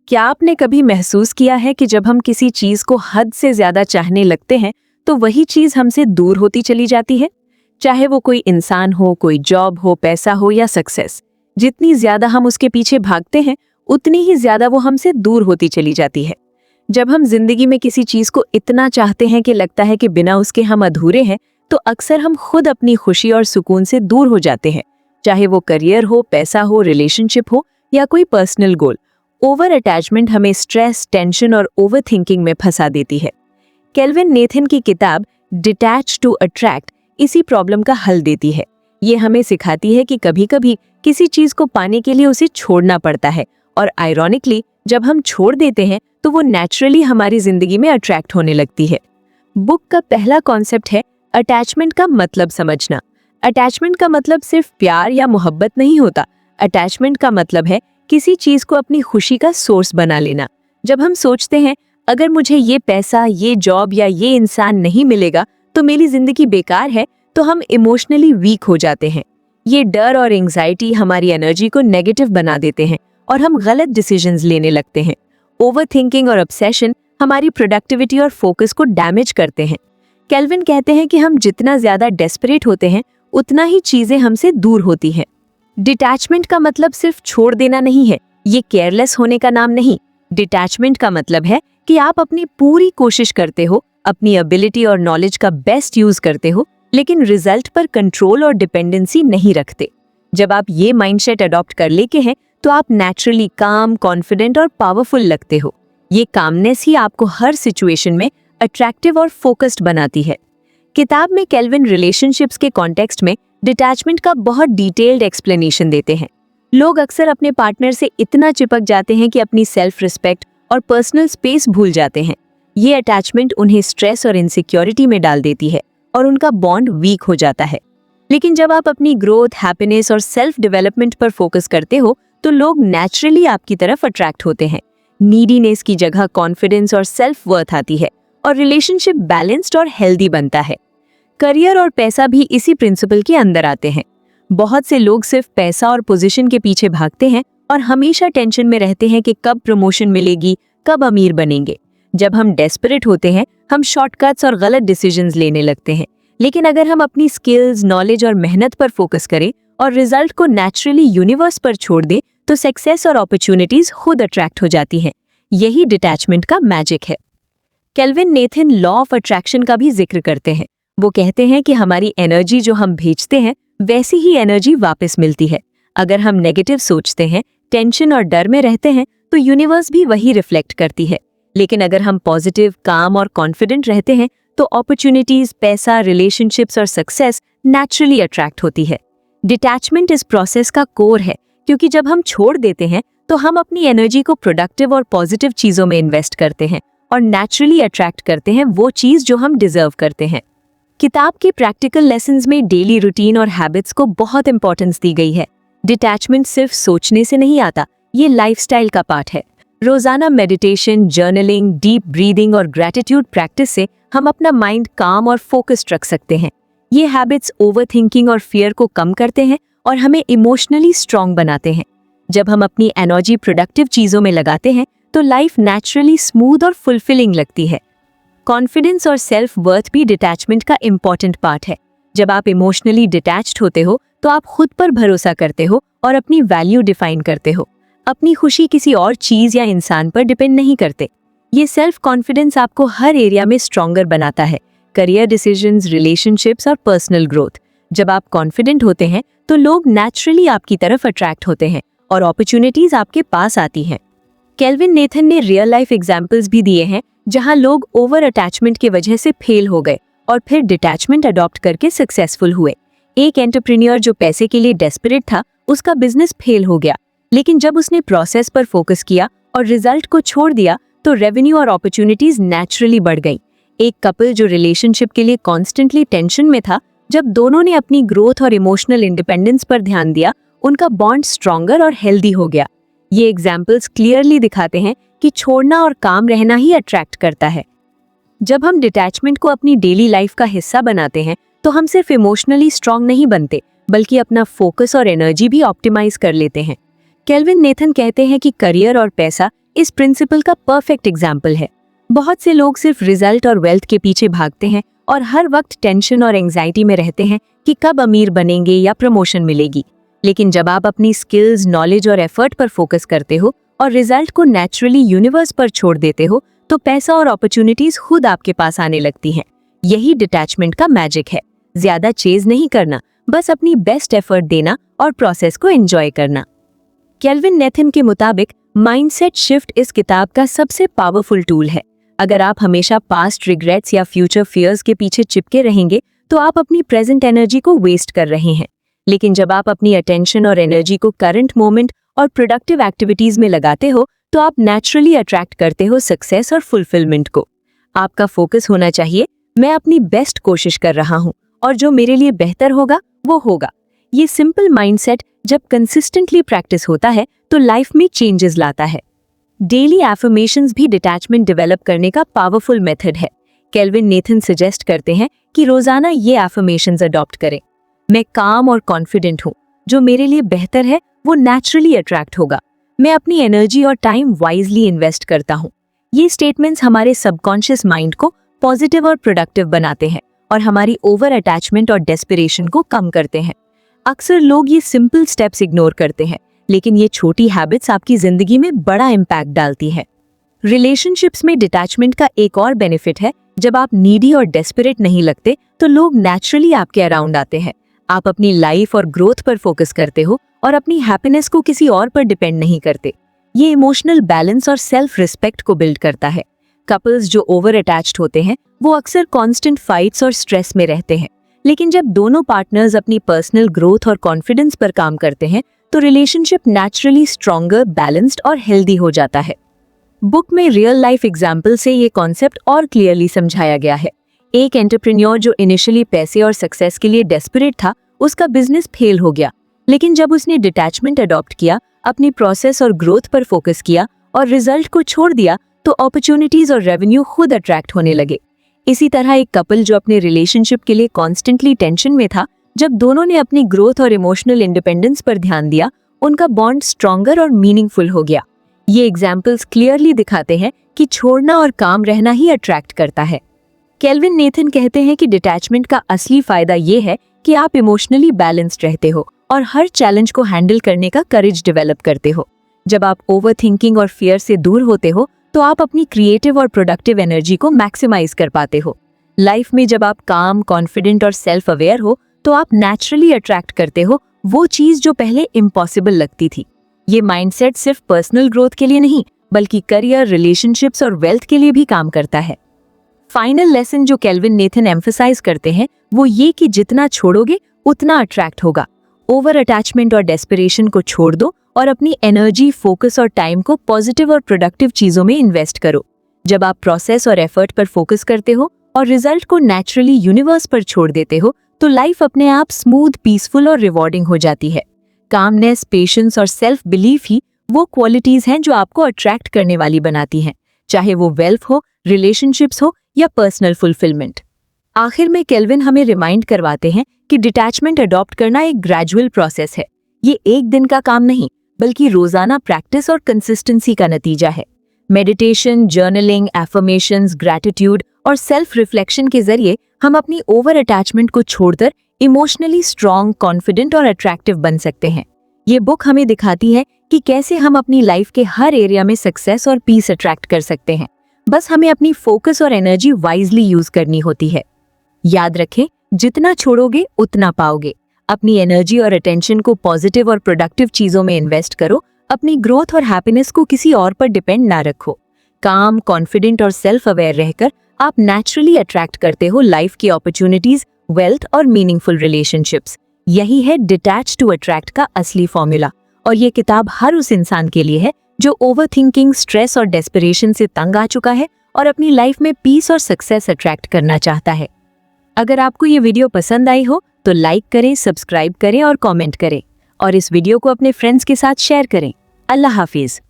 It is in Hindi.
क्या आपने कभी महसूस किया है कि जब हम किसी चीज को हद से ज्यादा चाहने लगते हैं तो वही चीज हमसे दूर होती चली जाती है? चाहे वो कोई इंसान हो, कोई जॉब हो, पैसा हो या सक्सेस, जितनी ज्यादा हम उसके पीछे भागते हैं उतनी ही ज्यादा वो हमसे दूर होती चली जाती है। जब हम जिंदगी में किसी चीज को इतना चाहते हैं कि लगता है कि बिना उसके हम अधूरे हैं, तो अक्सर हम खुद अपनी खुशी और सुकून से दूर हो जाते हैं। चाहे वो करियर हो, पैसा हो, रिलेशनशिप हो या कोई पर्सनल गोल। ओवर अटैचमेंट हमें स्ट्रेस, टेंशन और ओवर थिंकिंग में फंसा देती है। केल्विन नेथन की किताब डिटैच टू अट्रैक्ट इसी प्रॉब्लम का हल देती है। ये हमें सिखाती है कि कभी कभी किसी चीज को पाने के लिए उसे छोड़ना पड़ता है, और आयरॉनिकली जब हम छोड़ देते हैं तो वो नेचुरली हमारी जिंदगी में अट्रैक्ट होने लगती है। बुक का पहला कॉन्सेप्ट है अटैचमेंट का मतलब समझना। अटैचमेंट का मतलब सिर्फ प्यार या मोहब्बत नहीं होता। अटैचमेंट का मतलब है किसी चीज को अपनी खुशी का सोर्स बना लेना। जब हम सोचते हैं अगर मुझे ये पैसा, ये जॉब या ये इंसान नहीं मिलेगा तो मेरी जिंदगी बेकार है, तो हम इमोशनली वीक हो जाते हैं। ये डर और एंजाइटी हमारी एनर्जी को नेगेटिव बना देते हैं और हम गलत डिसीजंस लेने लगते हैं। ओवर थिंकिंग और ऑब्सेशन हमारी प्रोडक्टिविटी और फोकस को डैमेज करते हैं। केल्विन कहते हैं कि हम जितना ज्यादा डेस्परेट होते हैं उतना ही चीजें हमसे दूर होती हैं। डिटैचमेंट का मतलब सिर्फ छोड़ देना नहीं है, ये केयरलेस होने का नाम नहीं। डिटैचमेंट का मतलब है कि आप अपनी पूरी कोशिश करते हो, अपनी एबिलिटी और नॉलेज का बेस्ट यूज करते हो, लेकिन रिजल्ट पर कंट्रोल और डिपेंडेंसी नहीं रखते। जब आप ये माइंडसेट अडॉप्ट कर लेके हैं तो आप नेचुरली काम, कॉन्फिडेंट और पावरफुल लगते हो। ये कामनेस ही आपको हर सिचुएशन में अट्रैक्टिव और फोकस्ड बनाती है। किताब में केल्विन रिलेशनशिप्स के कॉन्टेक्स्ट में डिटैचमेंट का बहुत डिटेल्ड एक्सप्लेनेशन देते हैं। लोग अक्सर अपने पार्टनर से इतना चिपक जाते हैं कि अपनी सेल्फ रिस्पेक्ट और पर्सनल स्पेस भूल जाते हैं। ये अटैचमेंट उन्हें स्ट्रेस और इनसिक्योरिटी में डाल देती है और उनका बॉन्ड वीक हो जाता है। लेकिन जब आप अपनी ग्रोथ, हैप्पीनेस और सेल्फ डेवलपमेंट पर फोकस करते हो तो लोग नेचुरली आपकी तरफ अट्रैक्ट होते हैं। नीडीनेस की जगह कॉन्फिडेंस और सेल्फ वर्थ आती है और रिलेशनशिप बैलेंस्ड और हेल्दी बनता है। करियर और पैसा भी इसी प्रिंसिपल के अंदर आते हैं। बहुत से लोग सिर्फ पैसा और पोजीशन के पीछे भागते हैं और हमेशा टेंशन में रहते हैं कि कब प्रमोशन मिलेगी, कब अमीर बनेंगे। जब हम डेस्परेट होते हैं हम शॉर्टकट्स और गलत डिसीजंस लेने लगते हैं। लेकिन अगर हम अपनी स्किल्स, नॉलेज और मेहनत पर फोकस करें और रिजल्ट को नेचुरली यूनिवर्स पर छोड़ दें तो सक्सेस और अपॉर्चुनिटीज खुद अट्रैक्ट हो जाती हैं। यही डिटैचमेंट का मैजिक है। Kelvin Nathan law of attraction का भी जिक्र करते हैं। वो कहते हैं कि हमारी एनर्जी जो हम भेजते हैं वैसी ही एनर्जी वापस मिलती है। अगर हम नेगेटिव सोचते हैं, टेंशन और डर में रहते हैं तो यूनिवर्स भी वही रिफ्लेक्ट करती है। लेकिन अगर हम पॉजिटिव, काम और कॉन्फिडेंट रहते हैं तो अपॉर्चुनिटीज, पैसा, रिलेशनशिप्स और सक्सेस नेचुरली अट्रैक्ट होती है। डिटैचमेंट इस प्रोसेस का कोर है, क्योंकि जब हम छोड़ देते हैं तो हम अपनी एनर्जी को प्रोडक्टिव और पॉजिटिव चीजों में इन्वेस्ट करते हैं और नेचुरली अट्रैक्ट करते हैं वो चीज जो हम डिजर्व करते हैं। किताब के प्रैक्टिकल लेसन्स में डेली रूटीन और हैबिट्स को बहुत इंपॉर्टेंस दी गई है। डिटैचमेंट सिर्फ सोचने से नहीं आता, ये लाइफस्टाइल का पार्ट है। रोजाना मेडिटेशन, जर्नलिंग, डीप ब्रीदिंग और ग्रैटिट्यूड प्रैक्टिस से हम अपना माइंड काम और फोकस्ड रख सकते हैं। ये हैबिट्स ओवरथिंकिंग और फियर को कम करते हैं और हमें इमोशनली स्ट्रांग बनाते हैं। जब हम अपनी एनर्जी प्रोडक्टिव चीजों में लगाते हैं तो लाइफ नेचुरली स्मूथ और फुलफिलिंग लगती है। कॉन्फिडेंस और सेल्फ वर्थ भी डिटैचमेंट का इम्पॉर्टेंट पार्ट है। जब आप इमोशनली डिटैच्ड होते हो तो आप खुद पर भरोसा करते हो और अपनी वैल्यू डिफाइन करते हो। अपनी खुशी किसी और चीज या इंसान पर डिपेंड नहीं करते। ये सेल्फ कॉन्फिडेंस आपको हर एरिया में स्ट्रॉन्गर बनाता है, करियर डिसीजंस, रिलेशनशिप्स और पर्सनल ग्रोथ। जब आप कॉन्फिडेंट होते हैं तो लोग नेचुरली आपकी तरफ अट्रैक्ट होते हैं और अपॉर्चुनिटीज आपके पास आती हैं। केल्विन नेथन ने रियल लाइफ एग्जाम्पल्स भी दिए हैं जहां लोग ओवर अटैचमेंट की वजह से फेल हो गए और फिर डिटैचमेंट अडॉप्ट करके सक्सेसफुल हुए। एक एंटरप्रेन्योर जो पैसे के लिए डेस्परेट था, उसका बिजनेस फेल हो गया, लेकिन जब उसने प्रोसेस पर फोकस किया और रिजल्ट को छोड़ दिया तो रेवेन्यू और अपॉर्चुनिटीज नेचुरली बढ़ गई। एक कपल जो रिलेशनशिप के लिए कॉन्स्टेंटली टेंशन में था, जब दोनों ने अपनी ग्रोथ और इमोशनल इंडिपेंडेंस पर ध्यान दिया, उनका बॉन्ड स्ट्रॉन्गर और हेल्दी हो गया। ये एग्जाम्पल्स क्लियरली दिखाते हैं कि छोड़ना और काम रहना ही अट्रैक्ट करता है। जब हम डिटैचमेंट को अपनी डेली लाइफ का हिस्सा बनाते हैं तो हम सिर्फ इमोशनली स्ट्रांग नहीं बनते, बल्कि अपना फोकस और एनर्जी भी ऑप्टिमाइज कर लेते हैं। केल्विन नेथन कहते हैं कि करियर और पैसा इस प्रिंसिपल का परफेक्ट एग्जाम्पल है। बहुत से लोग सिर्फ रिजल्ट और वेल्थ के पीछे भागते हैं और हर वक्त टेंशन और एंजाइटी में रहते हैं कि कब अमीर बनेंगे या प्रमोशन मिलेगी। लेकिन जब आप अपनी स्किल्स, नॉलेज और एफर्ट पर फोकस करते हो और रिजल्ट को नेचुरली यूनिवर्स पर छोड़ देते हो, तो पैसा और अपॉर्चुनिटीज खुद आपके पास आने लगती हैं। यही डिटैचमेंट का मैजिक है। ज्यादा चेज नहीं करना, बस अपनी बेस्ट एफर्ट देना और प्रोसेस को एंजॉय करना। केल्विन नेथन के मुताबिक माइंडसेट शिफ्ट इस किताब का सबसे पावरफुल टूल है। अगर आप हमेशा पास्ट रिग्रेट्स या फ्यूचर फियर्स के पीछे चिपके रहेंगे तो आप अपनी प्रेजेंट एनर्जी को वेस्ट कर रहे हैं। लेकिन जब आप अपनी अटेंशन और एनर्जी को करंट मोमेंट और प्रोडक्टिव एक्टिविटीज में लगाते हो तो आप नेचुरली अट्रैक्ट करते हो सक्सेस और फुलफिलमेंट को। आपका फोकस होना चाहिए, मैं अपनी बेस्ट कोशिश कर रहा हूँ और जो मेरे लिए बेहतर होगा वो होगा। ये सिंपल माइंडसेट जब कंसिस्टेंटली प्रैक्टिस होता है तो लाइफ में चेंजेस लाता है। डेली एफर्मेशंस भी डिटैचमेंट डेवलप करने का पावरफुल मेथड है। केल्विन नेथन सजेस्ट करते हैं कि रोजाना ये एफर्मेशंस अडॉप्ट करें। मैं काम और कॉन्फिडेंट हूँ, जो मेरे लिए बेहतर है वो नेचुरली अट्रैक्ट होगा। मैं अपनी एनर्जी और टाइम वाइजली इन्वेस्ट करता हूँ। ये स्टेटमेंट्स हमारे सबकॉन्शियस माइंड को पॉजिटिव और प्रोडक्टिव बनाते हैं और हमारी ओवर अटैचमेंट और डेस्पिरेशन को कम करते हैं। अक्सर लोग ये सिंपल स्टेप्स इग्नोर करते हैं, लेकिन ये छोटी हैबिट्स आपकी जिंदगी में बड़ा इम्पैक्ट डालती है। रिलेशनशिप्स में डिटैचमेंट का एक और बेनिफिट है, जब आप नीडी और डेस्परेट नहीं लगते तो लोग नेचुरली आपके अराउंड आते हैं। आप अपनी लाइफ और ग्रोथ पर फोकस करते हो और अपनी हैप्पीनेस को किसी और पर डिपेंड नहीं करते। ये इमोशनल बैलेंस और सेल्फ रिस्पेक्ट को बिल्ड करता है। कपल्स जो ओवर अटैच्ड होते हैं वो अक्सर कांस्टेंट फाइट्स और स्ट्रेस में रहते हैं, लेकिन जब दोनों पार्टनर्स अपनी पर्सनल ग्रोथ और कॉन्फिडेंस पर काम करते हैं तो रिलेशनशिप नेचुरली स्ट्रॉन्गर, बैलेंस्ड और हेल्दी हो जाता है। बुक में रियल लाइफ एग्जाम्पल से ये कॉन्सेप्ट और क्लियरली समझाया गया है। एक एंटरप्रेन्योर जो इनिशियली पैसे और सक्सेस के लिए डेस्परेट था, उसका बिजनेस फेल हो गया, लेकिन जब उसने डिटैचमेंट अडॉप्ट किया, अपनी प्रोसेस और ग्रोथ पर फोकस किया और रिजल्ट को छोड़ दिया, तो अपॉर्चुनिटीज और रेवेन्यू खुद अट्रैक्ट होने लगे। इसी तरह एक कपल जो अपने रिलेशनशिप के लिए कॉन्स्टेंटली टेंशन में था, जब दोनों ने अपनी ग्रोथ और इमोशनल इंडिपेंडेंस पर ध्यान दिया, उनका बॉन्ड स्ट्रॉन्गर और मीनिंगफुल हो गया। ये एग्जाम्पल्स क्लियरली दिखाते हैं कि छोड़ना और काम रहना ही अट्रैक्ट करता है। केल्विन नेथन कहते हैं कि डिटैचमेंट का असली फायदा ये है कि आप इमोशनली बैलेंस्ड रहते हो और हर चैलेंज को हैंडल करने का करेज डेवलप करते हो। जब आप ओवरथिंकिंग और फियर से दूर होते हो तो आप अपनी क्रिएटिव और प्रोडक्टिव एनर्जी को मैक्सिमाइज कर पाते हो। लाइफ में जब आप काम, कॉन्फिडेंट और सेल्फ अवेयर हो तो आप नेचुरली अट्रैक्ट करते हो वो चीज जो पहले इम्पॉसिबल लगती थी। ये माइंडसेट सिर्फ पर्सनल ग्रोथ के लिए नहीं, बल्कि करियर, रिलेशनशिप्स और वेल्थ के लिए भी काम करता है। फाइनल लेसन जो केल्विन नेथन एम्फसाइज करते हैं वो ये कि जितना छोड़ोगे उतना अट्रैक्ट होगा। ओवर अटैचमेंट और डेस्पिरेशन को छोड़ दो और अपनी एनर्जी, फोकस और टाइम को पॉजिटिव और प्रोडक्टिव चीजों में इन्वेस्ट करो। जब आप प्रोसेस और एफर्ट पर फोकस करते हो और रिजल्ट को नेचुरली यूनिवर्स पर छोड़ देते हो तो लाइफ अपने आप स्मूथ, पीसफुल और रिवॉर्डिंग हो जाती है। कामनेस, पेशेंस और सेल्फ बिलीफ ही वो क्वालिटीज हैं जो आपको अट्रैक्ट करने वाली बनाती हैं, चाहे वो वेल्थ हो, रिलेशनशिप्स हो या पर्सनल फुलफिलमेंट। आखिर में केल्विन हमें रिमाइंड करवाते हैं कि डिटैचमेंट अडॉप्ट करना एक ग्रेजुअल प्रोसेस है। ये एक दिन का काम नहीं, बल्कि रोजाना प्रैक्टिस और कंसिस्टेंसी का नतीजा है। मेडिटेशन, जर्नलिंग, एफर्मेशंस, ग्रैटिट्यूड और सेल्फ रिफ्लेक्शन के जरिए हम अपनी ओवर अटैचमेंट को छोड़कर इमोशनली स्ट्रॉन्ग, कॉन्फिडेंट और अट्रैक्टिव बन सकते हैं। ये बुक हमें दिखाती है कि कैसे हम अपनी लाइफ के हर एरिया में सक्सेस और पीस अट्रैक्ट कर सकते हैं। बस हमें अपनी फोकस और एनर्जी वाइजली यूज करनी होती है। याद रखें, जितना छोड़ोगे उतना पाओगे। अपनी एनर्जी और अटेंशन को पॉजिटिव और प्रोडक्टिव चीजों में इन्वेस्ट करो। अपनी ग्रोथ और हैप्पीनेस को किसी और पर डिपेंड ना रखो। काम, कॉन्फिडेंट और सेल्फ अवेयर रहकर आप नेचुरली अट्रैक्ट करते हो लाइफ की अपॉर्चुनिटीज, वेल्थ और मीनिंगफुल रिलेशनशिप्स। यही है डिटैच टू अट्रैक्ट का असली फॉर्मूला। और ये किताब हर उस इंसान के लिए है जो ओवरथिंकिंग, स्ट्रेस और डेस्परेशन से तंग आ चुका है और अपनी लाइफ में पीस और सक्सेस अट्रैक्ट करना चाहता है। अगर आपको ये वीडियो पसंद आई हो तो लाइक करें, सब्सक्राइब करें और कमेंट करें, और इस वीडियो को अपने फ्रेंड्स के साथ शेयर करें। अल्लाह हाफिज।